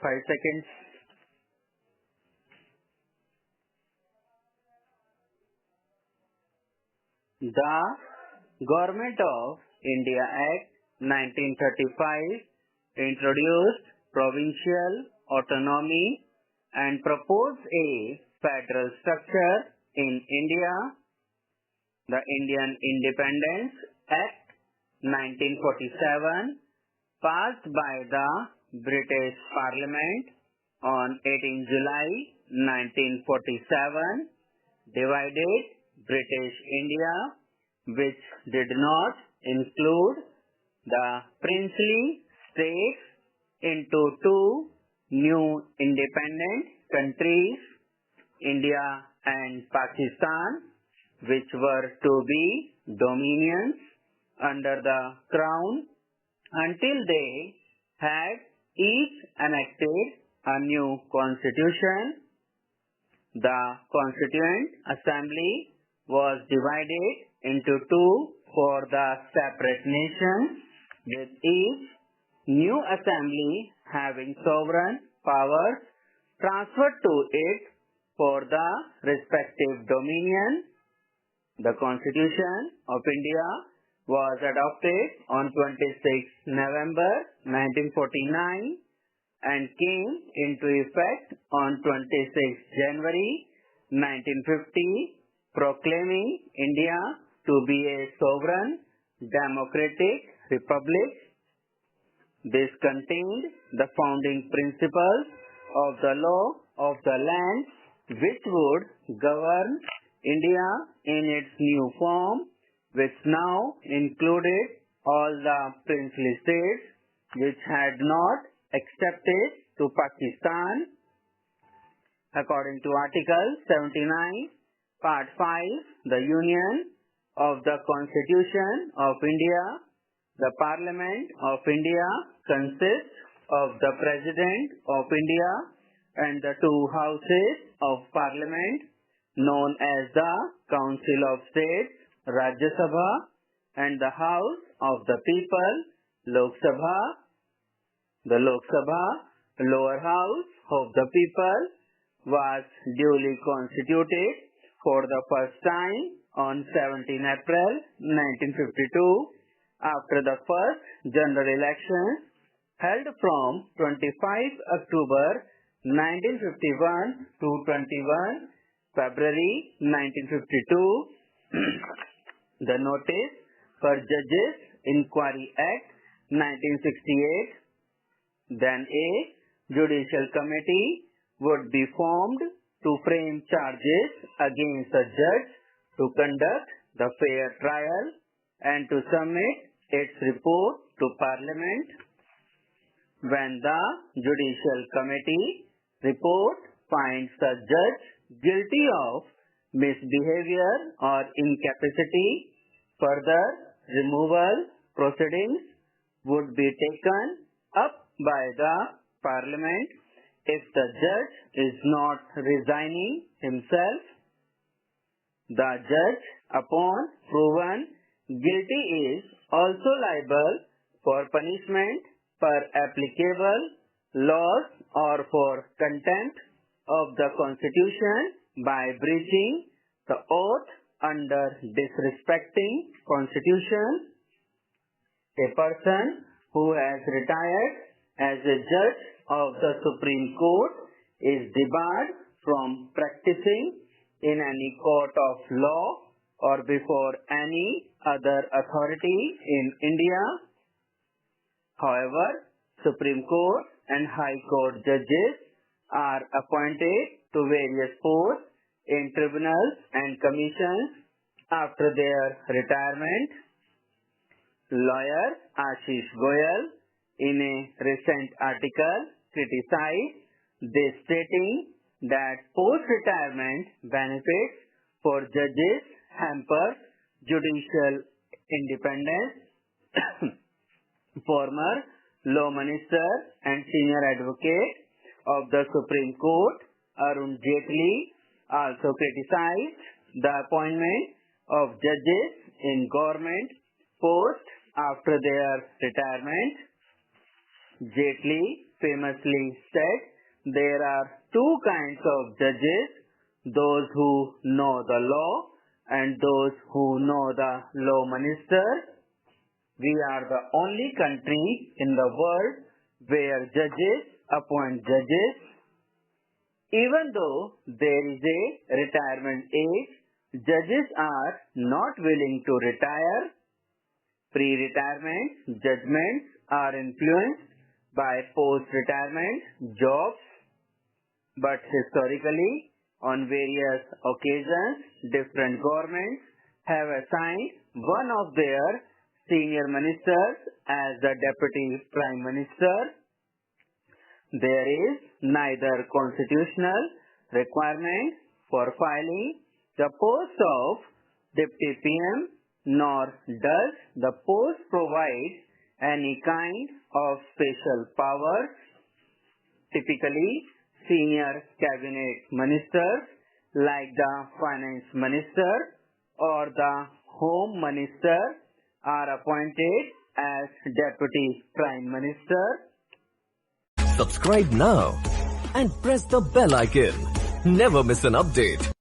5 seconds. The Government of India Act 1935 introduced provincial autonomy and proposed a federal structure in India. The Indian Independence Act 1947, passed by the British Parliament on 18 July 1947, divided British India, which did not include the princely states, into two new independent countries, India and Pakistan, which were to be dominions under the crown until they had each enacted a new constitution. The Constituent Assembly was divided into two for the separate nations, with each new assembly having sovereign powers transferred to it for the respective dominion. The Constitution of India was adopted on 26 November 1949 and came into effect on 26 January 1950, proclaiming India to be a sovereign democratic republic. This contained the founding principles of the law of the land, which would govern India in its new form, which now included all the princely states which had not accepted to Pakistan. According to Article 79, Part 5, the Union of the Constitution of India, the Parliament of India consists of the President of India and the two houses of Parliament known as the Council of States, Rajya Sabha, and the House of the People, Lok Sabha. The Lok Sabha, lower house of the people, was duly constituted for the first time on 17 April 1952 after the first general elections held from 25 October 1951 to 21 February 1952. The Notice for Judges Inquiry Act 1968. Then a judicial committee would be formed to frame charges against a judge, to conduct the fair trial, and to submit its report to Parliament. When the judicial committee report finds the judge guilty of misbehavior or incapacity, further removal proceedings would be taken up by the Parliament. If the judge is not resigning himself, the judge, upon proven guilty, is also liable for punishment per applicable laws or for contempt of the Constitution by breaching the oath under disrespecting Constitution. A person who has retired as a judge of the Supreme Court is debarred from practicing in any court of law or before any other authority in India. However, Supreme Court and High Court judges are appointed to various posts in tribunals and commissions after their retirement. Lawyer Ashish Goyal, in a recent article, criticized this, stating that post-retirement benefits for judges hamper judicial independence. Former Law Minister and Senior Advocate of the Supreme Court, Arun Jaitley, also criticized the appointment of judges in government posts after their retirement. Jaitley famously said, there are two kinds of judges, those who know the law and those who know the law minister. We are the only country in the world where judges appoint judges. Even though there is a retirement age, judges are not willing to retire. Pre-retirement judgments are influenced by post-retirement jobs, but historically, on various occasions, different governments have assigned one of their senior ministers as the Deputy Prime Minister. There is neither constitutional requirement for filing the post of Deputy PM nor does the post provide any kind of special powers. Typically, senior cabinet ministers like the finance minister or the home minister are appointed as Deputy Prime Minister. Subscribe now and press the bell icon. Never miss an update.